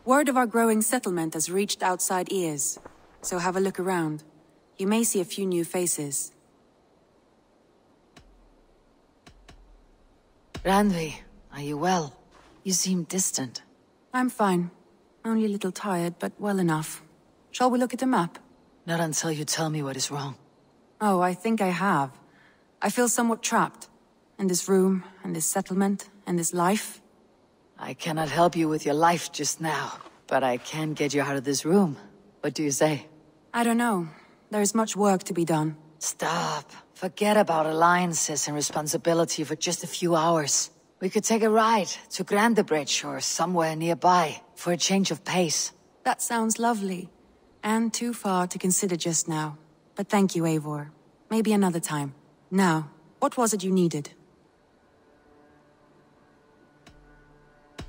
Word of our growing settlement has reached outside ears, so have a look around. You may see a few new faces. Randvi, are you well? You seem distant. I'm fine. Only a little tired, but well enough. Shall we look at the map? Not until you tell me what is wrong. Oh, I think I have. I feel somewhat trapped. In this room, and this settlement, and this life. I cannot help you with your life just now, but I can get you out of this room. What do you say? I don't know. There is much work to be done. Stop. Forget about alliances and responsibility for just a few hours. We could take a ride to Grandebridge or somewhere nearby for a change of pace. That sounds lovely. And too far to consider just now. But thank you, Eivor. Maybe another time. Now, what was it you needed?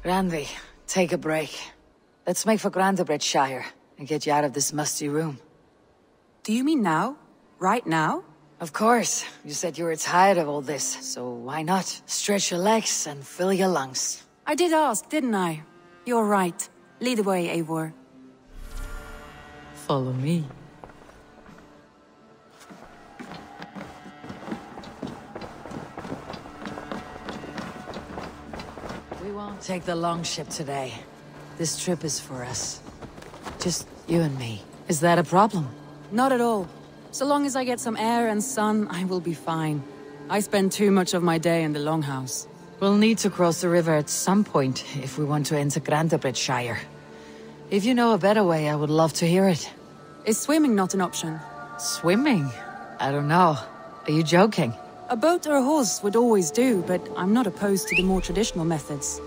Randvi, take a break. Let's make for Grandebridgeshire and get you out of this musty room. Do you mean now? Right now? Of course. You said you were tired of all this, so why not? Stretch your legs and fill your lungs. I did ask, didn't I? You're right. Lead the way, Eivor. Follow me. We won't take the long ship today. This trip is for us. Just you and me. Is that a problem? Not at all. So long as I get some air and sun, I will be fine. I spend too much of my day in the Longhouse. We'll need to cross the river at some point if we want to enter Grandebridgeshire. If you know a better way, I would love to hear it. Is swimming not an option? Swimming? I don't know. Are you joking? A boat or a horse would always do, but I'm not opposed to the more traditional methods.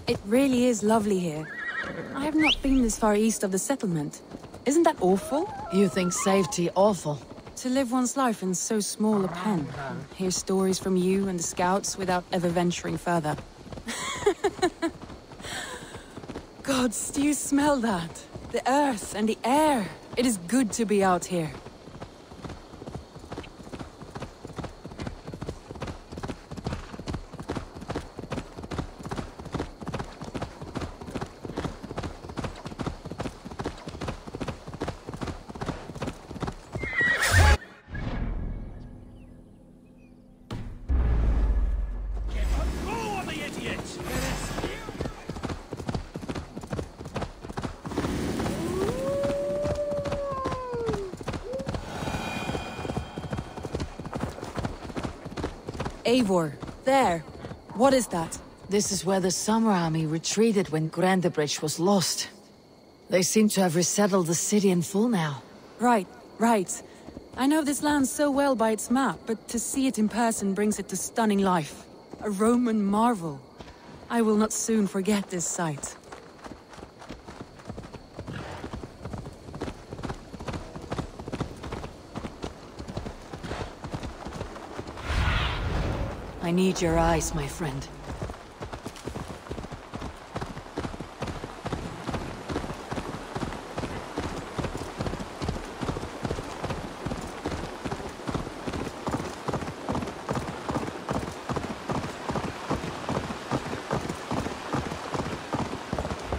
It really is lovely here. I have not been this far east of the settlement. Isn't that awful? You think safety awful? To live one's life in so small a pen, and hear stories from you and the scouts without ever venturing further. Gods, do you smell that? The earth and the air. It is good to be out here. Eivor, there. What is that? This is where the Summer Army retreated when Grandebridge was lost. They seem to have resettled the city in full now. Right, right. I know this land so well by its map, but to see it in person brings it to stunning life. A Roman marvel. I will not soon forget this sight. I need your eyes, my friend.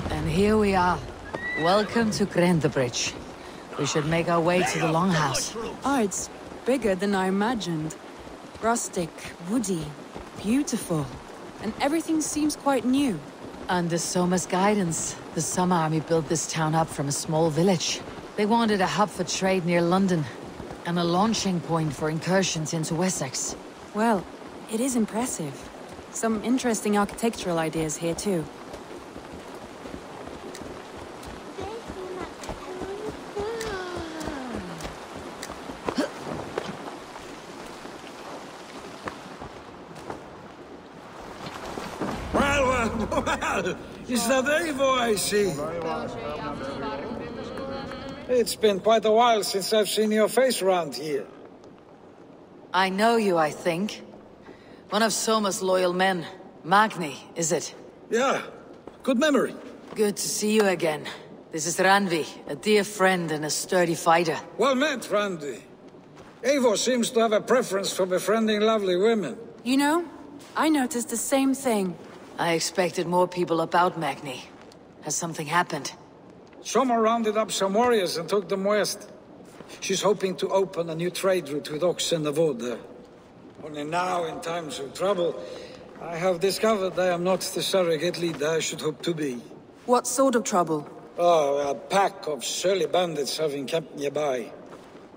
And here we are. Welcome to Grandebridge. We should make our way to the Longhouse. Oh, it's bigger than I imagined. Rustic, woody, beautiful. And everything seems quite new. Under Soma's guidance, the Summer Army built this town up from a small village. They wanted a hub for trade near London, and a launching point for incursions into Wessex. Well, it is impressive. Some interesting architectural ideas here too. Well, is that Eivor I see? It's been quite a while since I've seen your face around here. I know you, I think. One of Soma's loyal men. Magni, is it? Yeah, good memory. Good to see you again. This is Randvi, a dear friend and a sturdy fighter. Well met, Randi. Eivor seems to have a preference for befriending lovely women. You know, I noticed the same thing. I expected more people about Magni. Has something happened? Soma rounded up some warriors and took them west. She's hoping to open a new trade route with Ox and Avoda. Only now, in times of trouble, I have discovered I am not the surrogate leader I should hope to be. What sort of trouble? Oh, a pack of surly bandits have encamped nearby.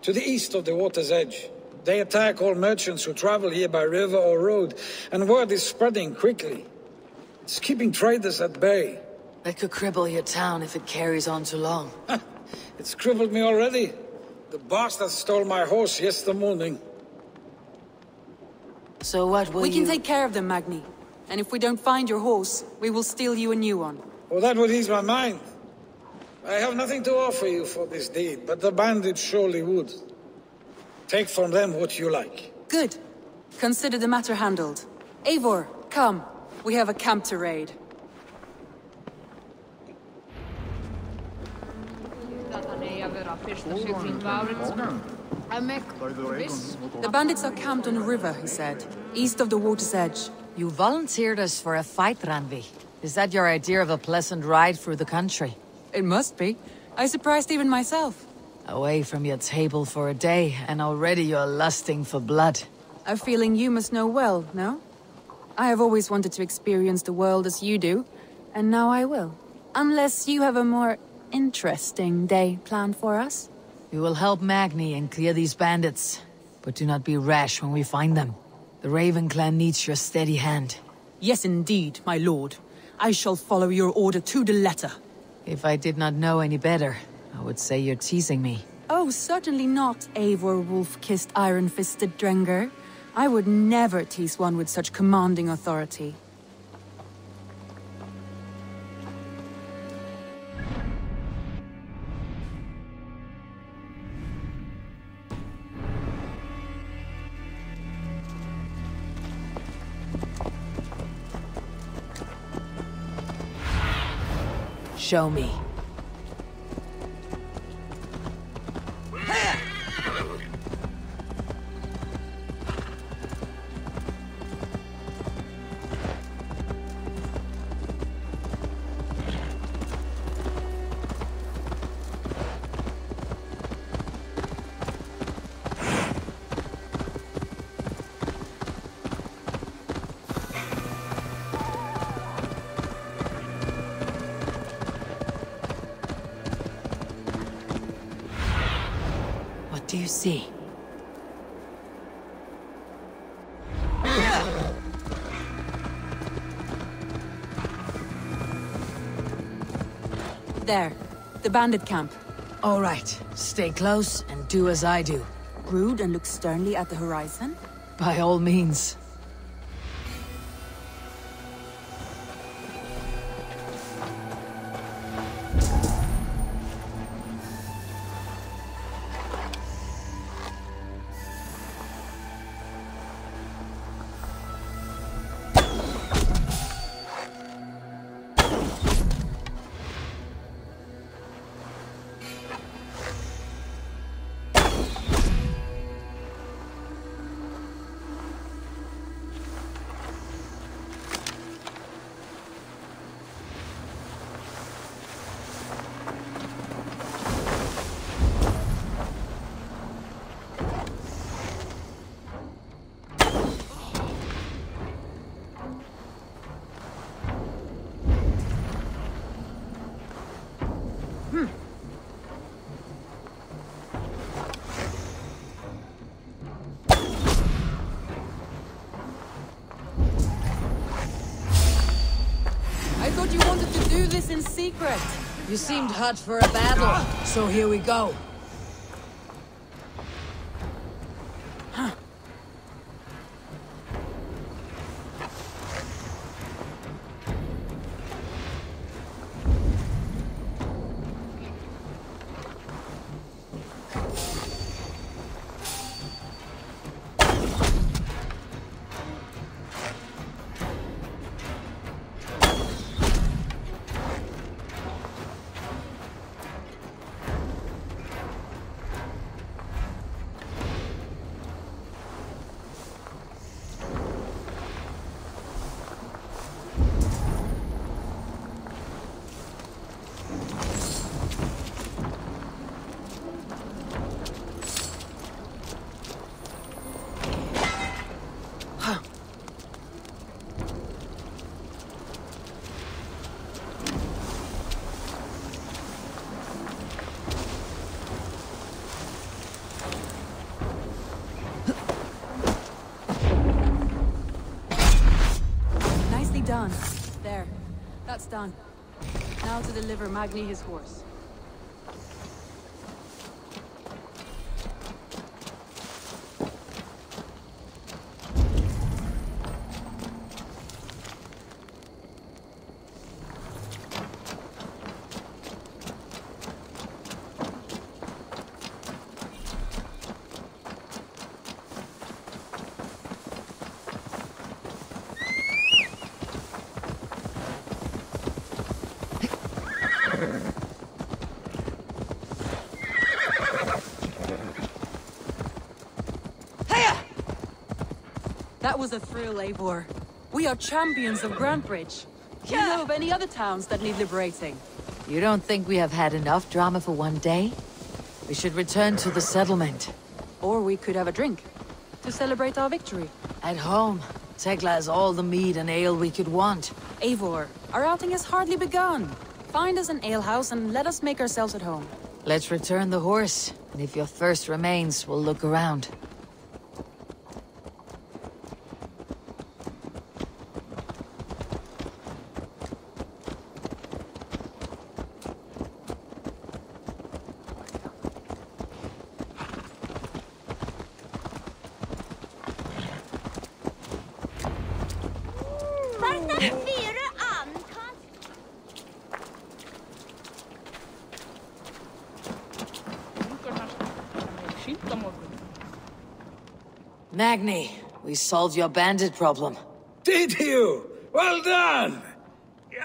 To the east of the water's edge. They attack all merchants who travel here by river or road, and word is spreading quickly. It's keeping traders at bay. That could cripple your town if it carries on too long. It's crippled me already. The bastard stole my horse yesterday morning. So what will We you... can take care of them, Magni. And if we don't find your horse, we will steal you a new one. Well, that would ease my mind. I have nothing to offer you for this deed, but the bandits surely would. Take from them what you like. Good. Consider the matter handled. Eivor, come. We have a camp to raid. The bandits are camped on a river, he said, east of the water's edge. You volunteered us for a fight, Randvi. Is that your idea of a pleasant ride through the country? It must be. I surprised even myself. Away from your table for a day, and already you're lusting for blood. A feeling you must know well, no? I have always wanted to experience the world as you do, and now I will. Unless you have a more interesting day planned for us? We will help Magni and clear these bandits, but do not be rash when we find them. The Raven clan needs your steady hand. Yes, indeed, my lord. I shall follow your order to the letter. If I did not know any better, I would say you're teasing me. Oh, certainly not, Eivor wolf-kissed iron-fisted Drenger. I would never tease one with such commanding authority. Show me. What do you see? There. The bandit camp. All right. Stay close and do as I do. Brood and look sternly at the horizon? By all means. I thought you wanted to do this in secret. You seemed hot for a battle, so here we go. Done. There. That's done. Now to deliver Magni his horse. That was a thrill, Eivor. We are champions of Grantebridge. Do you know of any other towns that need liberating? You don't think we have had enough drama for one day? We should return to the settlement. Or we could have a drink, to celebrate our victory. At home, Tekla has all the mead and ale we could want. Eivor, our outing has hardly begun. Find us an alehouse and let us make ourselves at home. Let's return the horse, and if your thirst remains, we'll look around. Magni, we solved your bandit problem. Did you? Well done!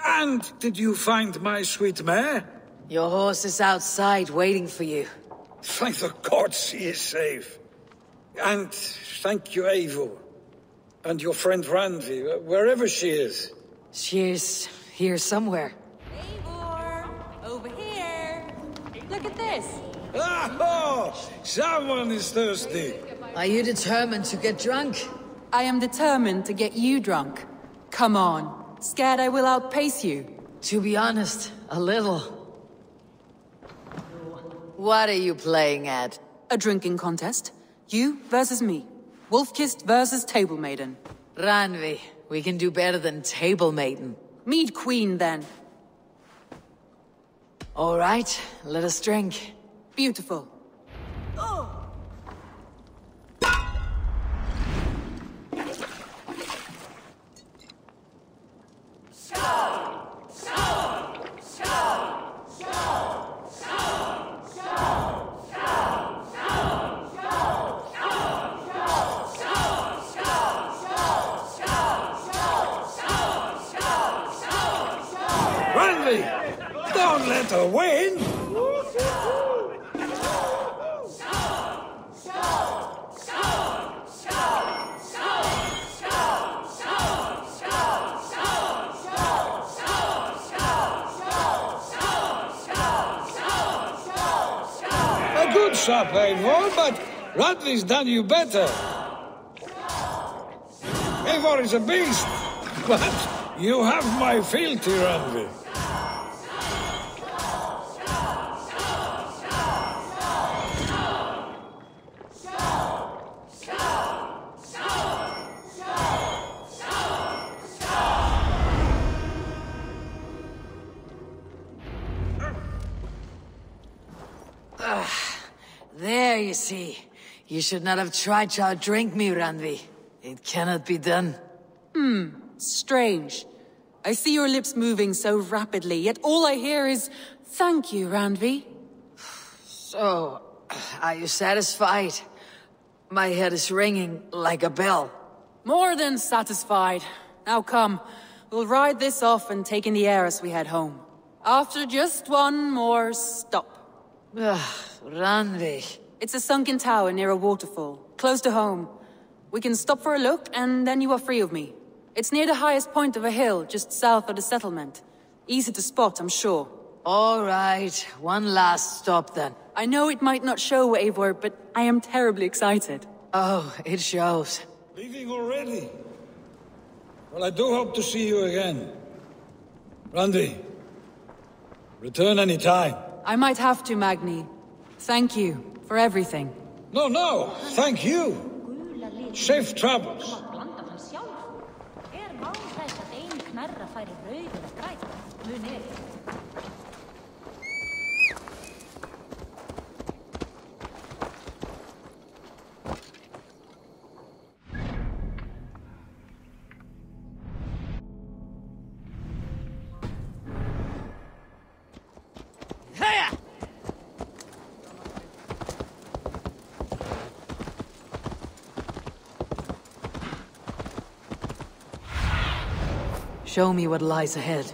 And did you find my sweet mare? Your horse is outside waiting for you. Thank the gods he is safe. And thank you, Eivor. And your friend Randi, wherever she is. She's here somewhere. Eivor! Over here! Look at this! Oh! Someone is thirsty! Are you determined to get drunk? I am determined to get you drunk. Come on. Scared I will outpace you? To be honest, a little. What are you playing at? A drinking contest. You versus me. Wolf-kissed versus Table Maiden. Randvi, we can do better than Table Maiden. Mead Queen, then. All right, let us drink. Beautiful. Randy! Don't let her win! A good shot, Eivor, but Radley's done you better. Eivor is a beast, but you have my fealty, Radley. There, you see. You should not have tried to outdrink me, Randvi. It cannot be done. Strange. I see your lips moving so rapidly, yet all I hear is, "Thank you, Randvi." So, are you satisfied? My head is ringing like a bell. More than satisfied. Now come, we'll ride this off and take in the air as we head home. After just one more stop. Randvi. It's a sunken tower near a waterfall, close to home. We can stop for a look, and then you are free of me. It's near the highest point of a hill, just south of the settlement. Easy to spot, I'm sure. All right, one last stop then. I know it might not show, Eivor, but I am terribly excited. Oh, it shows. Leaving already? Well, I do hope to see you again. Randy, return any time. I might have to, Magni. Thank you for everything. No, thank you. Safe travels. Show me what lies ahead.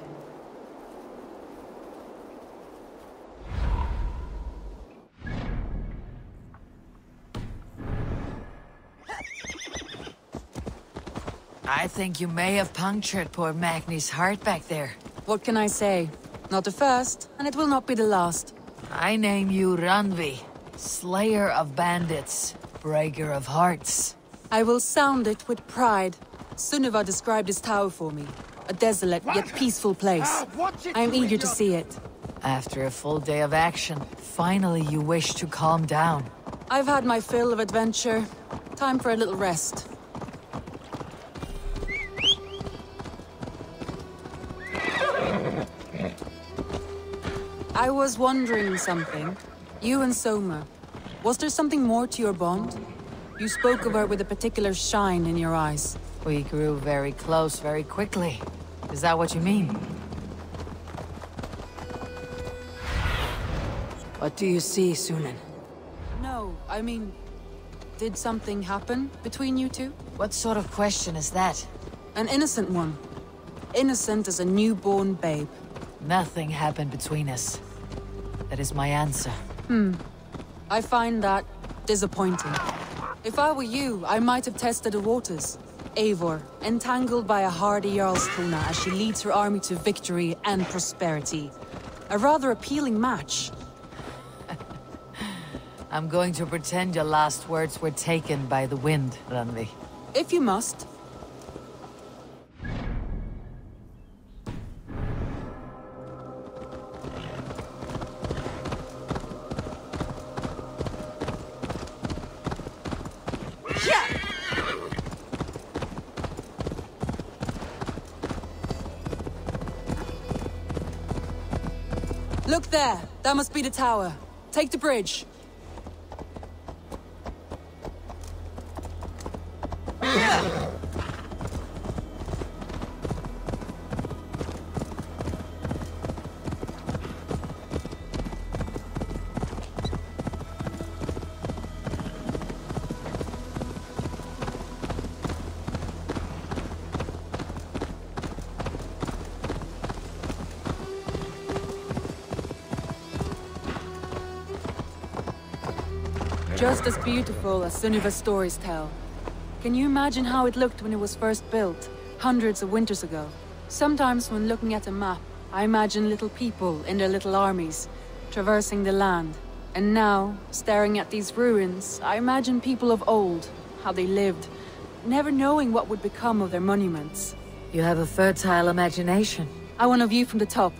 I think you may have punctured poor Magni's heart back there. What can I say? Not the first, and it will not be the last. I name you Randvi, Slayer of Bandits, Breaker of Hearts. I will sound it with pride. Sunniva described this tower for me. A desolate yet peaceful place. I am eager to see it. After a full day of action, finally you wish to calm down. I've had my fill of adventure. Time for a little rest. I was wondering something. You and Soma. Was there something more to your bond? You spoke of her with a particular shine in your eyes. We grew very close very quickly. Is that what you mean? What do you see, Sunan? No, I mean... Did something happen between you two? What sort of question is that? An innocent one. Innocent as a newborn babe. Nothing happened between us. That is my answer. I find that disappointing. If I were you, I might have tested the waters. Eivor, entangled by a hardy Jarlskona as she leads her army to victory and prosperity. A rather appealing match. I'm going to pretend your last words were taken by the wind, Randvi. If you must. Look there! That must be the tower. Take the bridge. Just as beautiful as Sunniva's stories tell. Can you imagine how it looked when it was first built, hundreds of winters ago? Sometimes when looking at a map, I imagine little people in their little armies, traversing the land. And now, staring at these ruins, I imagine people of old, how they lived, never knowing what would become of their monuments. You have a fertile imagination. I want a view from the top.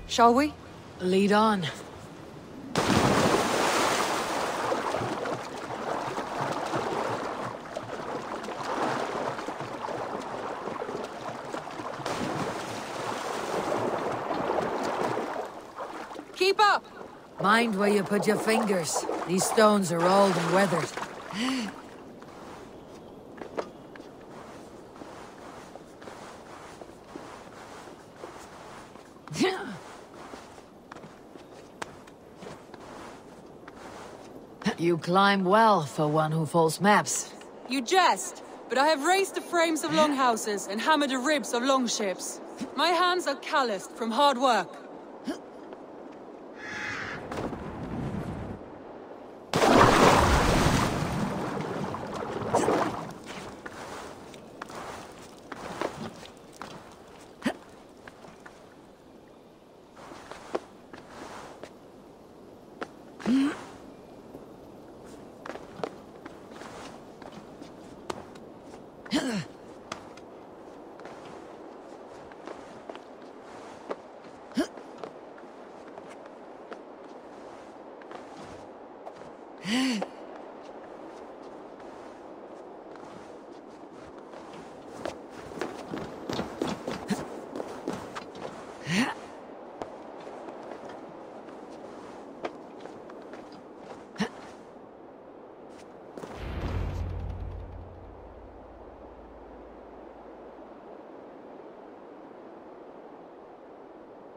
Shall we? Lead on. Keep up! Mind where you put your fingers. These stones are old and weathered. You climb well for one who folds maps. You jest, but I have raised the frames of longhouses and hammered the ribs of longships. My hands are calloused from hard work.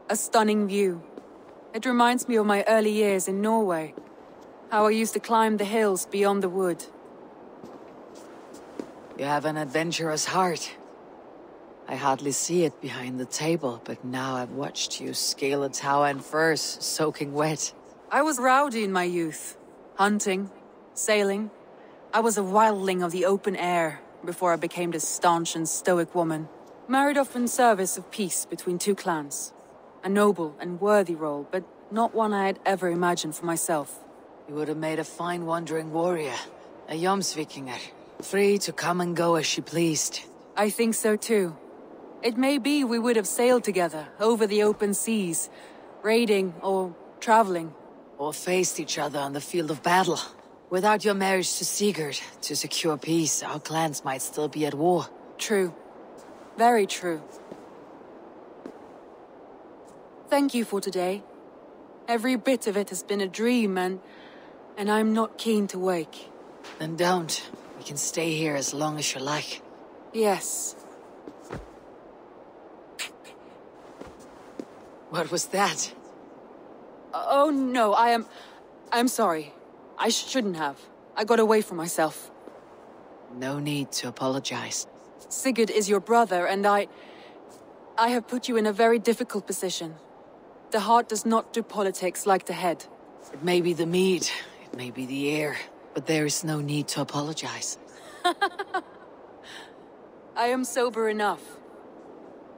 A stunning view. It reminds me of my early years in Norway. How I used to climb the hills beyond the wood. You have an adventurous heart. I hardly see it behind the table, but now I've watched you scale a tower in furs, soaking wet. I was rowdy in my youth. Hunting, sailing. I was a wildling of the open air before I became this staunch and stoic woman. Married off in service of peace between two clans. A noble and worthy role, but not one I had ever imagined for myself. You would have made a fine wandering warrior. A Jomsvikinger. Free to come and go as she pleased. I think so too. It may be we would have sailed together, over the open seas, raiding or traveling. Or faced each other on the field of battle. Without your marriage to Sigurd, to secure peace, our clans might still be at war. True. Very true. Thank you for today. Every bit of it has been a dream, and I'm not keen to wake. Then don't. We can stay here as long as you like. Yes. What was that? Oh no, I'm sorry. I shouldn't have. I got away from myself. No need to apologize. Sigurd is your brother, and I have put you in a very difficult position. The heart does not do politics like the head. It may be the mead, it may be the air, but there is no need to apologize. I am sober enough.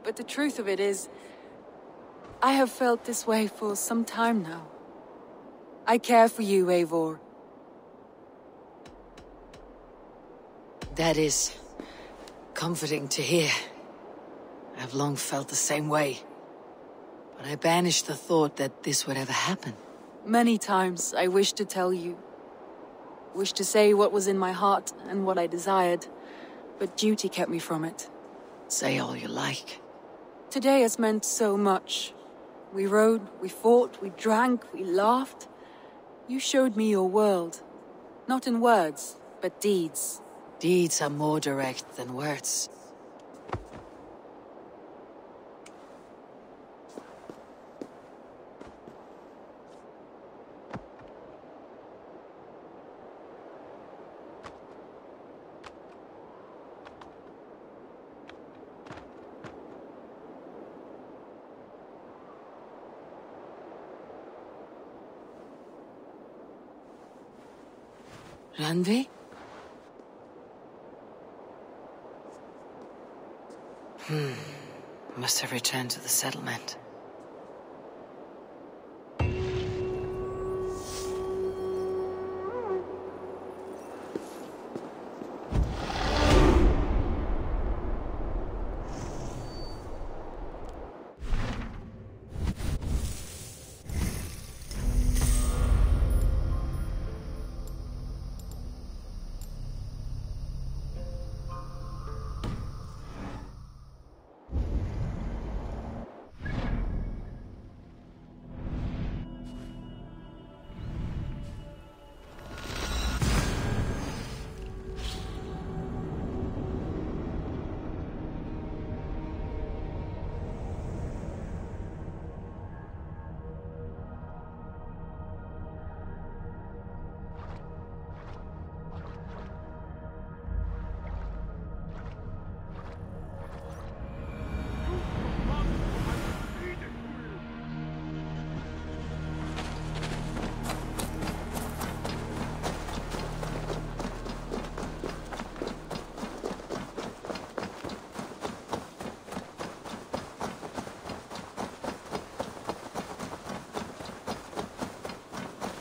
But the truth of it is, I have felt this way for some time now. I care for you, Eivor. That is comforting to hear. I've long felt the same way. But I banished the thought that this would ever happen. Many times I wished to tell you. Wished to say what was in my heart and what I desired. But duty kept me from it. Say all you like. Today has meant so much. We rode, we fought, we drank, we laughed. You showed me your world. Not in words, but deeds. Deeds are more direct than words. Randvi? Must have returned to the settlement.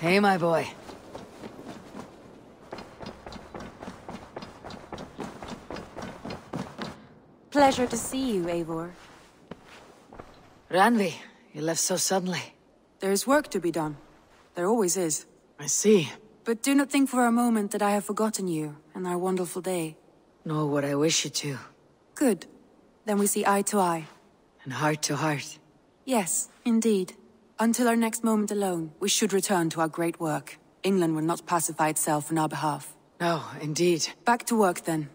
Hey, my boy. Pleasure to see you, Eivor. Randvi, you left so suddenly. There is work to be done. There always is. I see. But do not think for a moment that I have forgotten you and our wonderful day. Nor would I wish you to. Good. Then we see eye to eye. And heart to heart. Yes, indeed. Until our next moment alone, we should return to our great work. England will not pacify itself on our behalf. No, indeed. Back to work, then.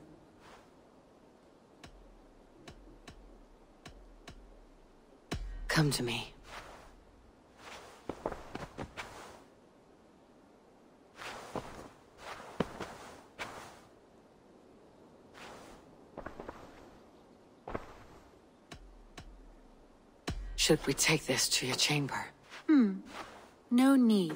Come to me. Should we take this to your chamber? No need.